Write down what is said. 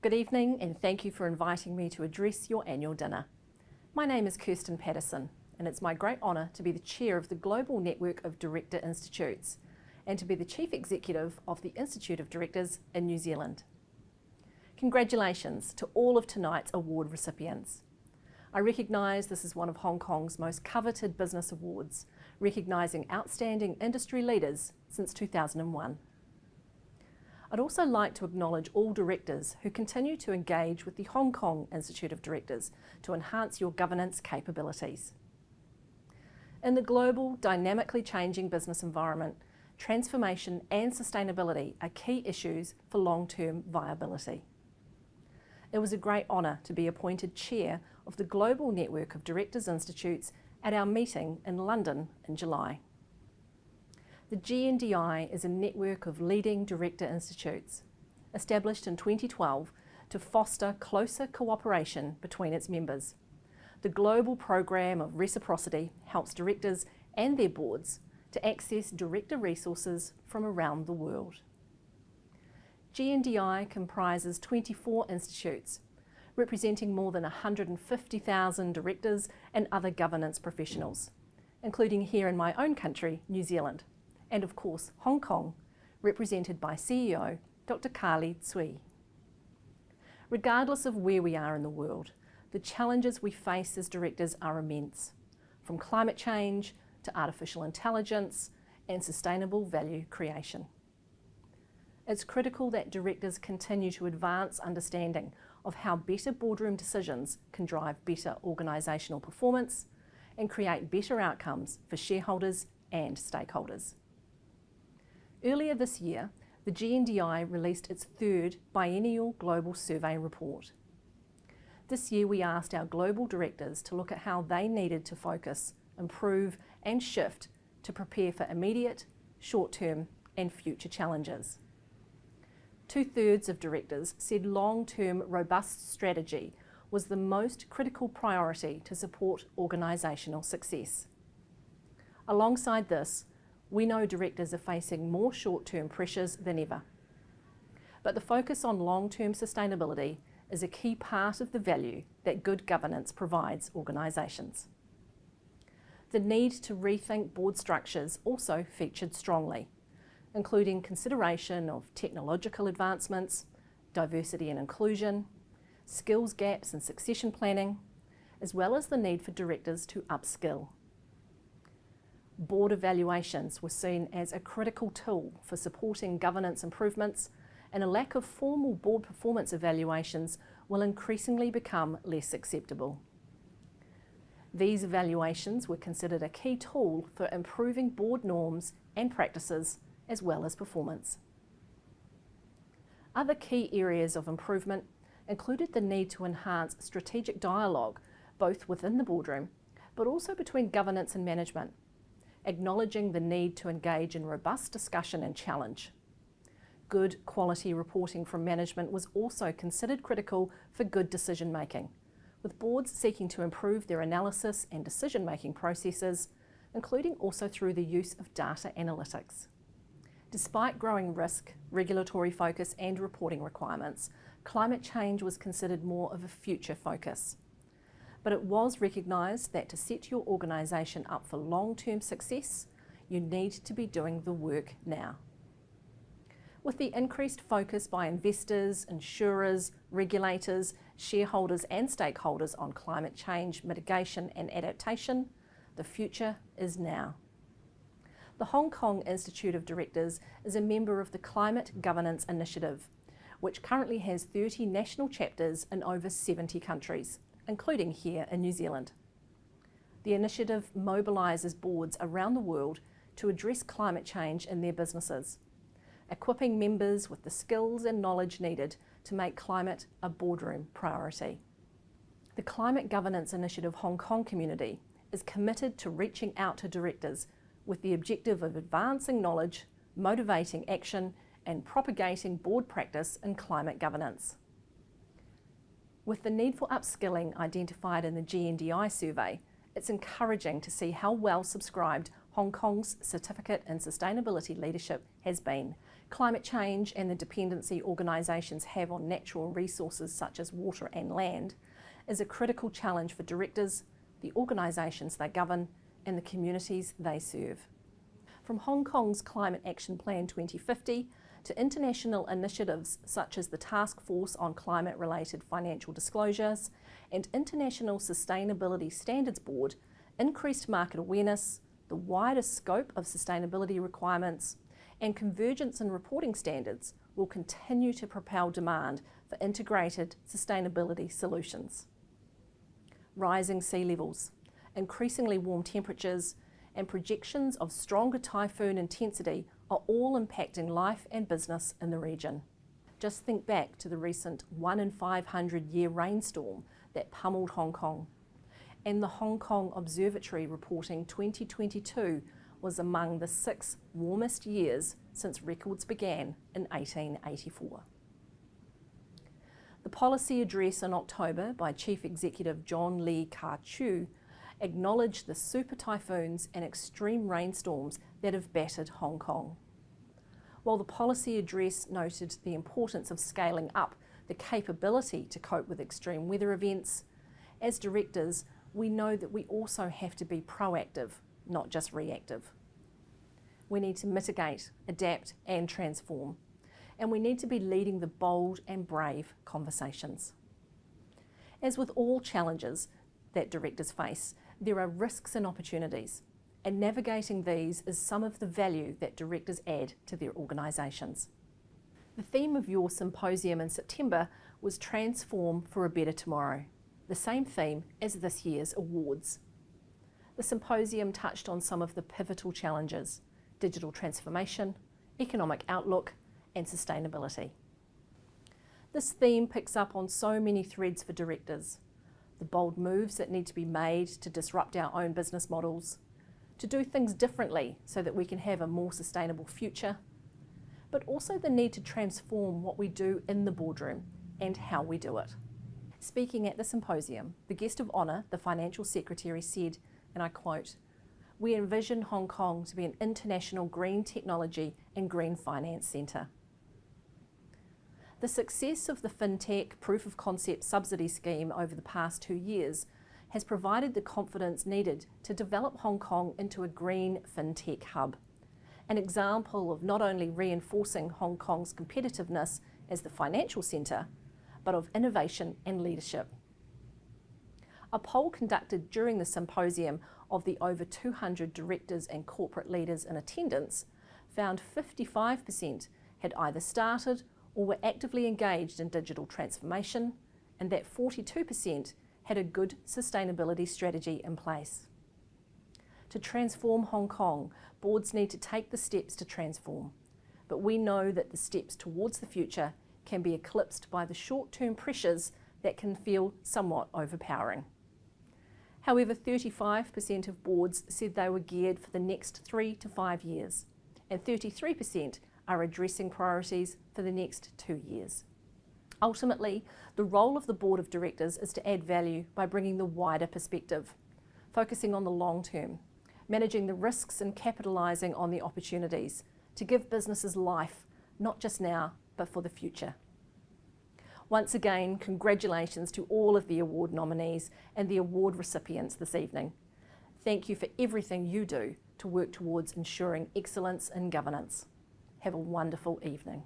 Good evening and thank you for inviting me to address your annual dinner. My name is Kirsten Patterson and it's my great honour to be the chair of the Global Network of Director Institutes and to be the Chief Executive of the Institute of Directors in New Zealand. Congratulations to all of tonight's award recipients. I recognise this is one of Hong Kong's most coveted business awards, recognising outstanding industry leaders since 2001. I'd also like to acknowledge all directors who continue to engage with the Hong Kong Institute of Directors to enhance your governance capabilities. In the global, dynamically changing business environment, transformation and sustainability are key issues for long-term viability. It was a great honour to be appointed chair of the Global Network of Directors Institutes at our meeting in London in July. The GNDI is a network of leading director institutes, established in 2012 to foster closer cooperation between its members. The global program of reciprocity helps directors and their boards to access director resources from around the world. GNDI comprises 24 institutes, representing more than 150,000 directors and other governance professionals, including here in my own country, New Zealand, and of course Hong Kong, represented by CEO Dr. Carly Tsui. Regardless of where we are in the world, the challenges we face as directors are immense, from climate change to artificial intelligence and sustainable value creation. It's critical that directors continue to advance understanding of how better boardroom decisions can drive better organisational performance and create better outcomes for shareholders and stakeholders. Earlier this year, the GNDI released its third biennial global survey report. This year we asked our global directors to look at how they needed to focus, improve and shift to prepare for immediate, short-term and future challenges. 2/3 of directors said long-term robust strategy was the most critical priority to support organisational success. Alongside this, we know directors are facing more short-term pressures than ever. But the focus on long-term sustainability is a key part of the value that good governance provides organisations. The need to rethink board structures also featured strongly, including consideration of technological advancements, diversity and inclusion, skills gaps and succession planning, as well as the need for directors to upskill. Board evaluations were seen as a critical tool for supporting governance improvements, and a lack of formal board performance evaluations will increasingly become less acceptable. These evaluations were considered a key tool for improving board norms and practices, as well as performance. Other key areas of improvement included the need to enhance strategic dialogue, both within the boardroom, but also between governance and management, acknowledging the need to engage in robust discussion and challenge. Good quality reporting from management was also considered critical for good decision making, with boards seeking to improve their analysis and decision making processes, including also through the use of data analytics. Despite growing risk, regulatory focus and reporting requirements, climate change was considered more of a future focus. But it was recognised that to set your organisation up for long-term success, you need to be doing the work now. With the increased focus by investors, insurers, regulators, shareholders and stakeholders on climate change mitigation and adaptation, the future is now. The Hong Kong Institute of Directors is a member of the Climate Governance Initiative, which currently has 30 national chapters in over 70 countries, including here in New Zealand. The initiative mobilises boards around the world to address climate change in their businesses, equipping members with the skills and knowledge needed to make climate a boardroom priority. The Climate Governance Initiative Hong Kong community is committed to reaching out to directors with the objective of advancing knowledge, motivating action and propagating board practice in climate governance. With the need for upskilling identified in the GNDI survey, it's encouraging to see how well subscribed Hong Kong's Certificate in Sustainability Leadership has been. Climate change and the dependency organisations have on natural resources such as water and land is a critical challenge for directors, the organisations they govern and the communities they serve. From Hong Kong's Climate Action Plan 2050 to international initiatives such as the Task Force on Climate-Related Financial Disclosures and International Sustainability Standards Board, increased market awareness, the wider scope of sustainability requirements and convergence in reporting standards will continue to propel demand for integrated sustainability solutions. Rising sea levels, increasingly warm temperatures and projections of stronger typhoon intensity are all impacting life and business in the region. Just think back to the recent 1 in 500 year rainstorm that pummeled Hong Kong. And the Hong Kong Observatory reporting 2022 was among the 6 warmest years since records began in 1884. The policy address in October by Chief Executive John Lee Ka-chiu acknowledged the super typhoons and extreme rainstorms that have battered Hong Kong. While the policy address noted the importance of scaling up the capability to cope with extreme weather events, as directors, we know that we also have to be proactive, not just reactive. We need to mitigate, adapt and transform, and we need to be leading the bold and brave conversations. As with all challenges that directors face, there are risks and opportunities, and navigating these is some of the value that directors add to their organisations. The theme of your symposium in September was Transform for a Better Tomorrow, the same theme as this year's awards. The symposium touched on some of the pivotal challenges: digital transformation, economic outlook, and sustainability. This theme picks up on so many threads for directors: the bold moves that need to be made to disrupt our own business models, to do things differently so that we can have a more sustainable future, but also the need to transform what we do in the boardroom and how we do it. Speaking at the symposium, the guest of honour, the Financial Secretary, said, and I quote, "We envision Hong Kong to be an international green technology and green finance centre." The success of the FinTech Proof of Concept subsidy scheme over the past 2 years has provided the confidence needed to develop Hong Kong into a green FinTech hub, an example of not only reinforcing Hong Kong's competitiveness as the financial centre, but of innovation and leadership. A poll conducted during the symposium of the over 200 directors and corporate leaders in attendance found 55% had either started or were actively engaged in digital transformation, and that 42% had a good sustainability strategy in place. To transform Hong Kong, boards need to take the steps to transform, but we know that the steps towards the future can be eclipsed by the short-term pressures that can feel somewhat overpowering. However, 35% of boards said they were geared for the next 3 to 5 years, and 33% are addressing priorities for the next 2 years. Ultimately, the role of the Board of Directors is to add value by bringing the wider perspective, focusing on the long term, managing the risks and capitalising on the opportunities to give businesses life, not just now, but for the future. Once again, congratulations to all of the award nominees and the award recipients this evening. Thank you for everything you do to work towards ensuring excellence in governance. Have a wonderful evening.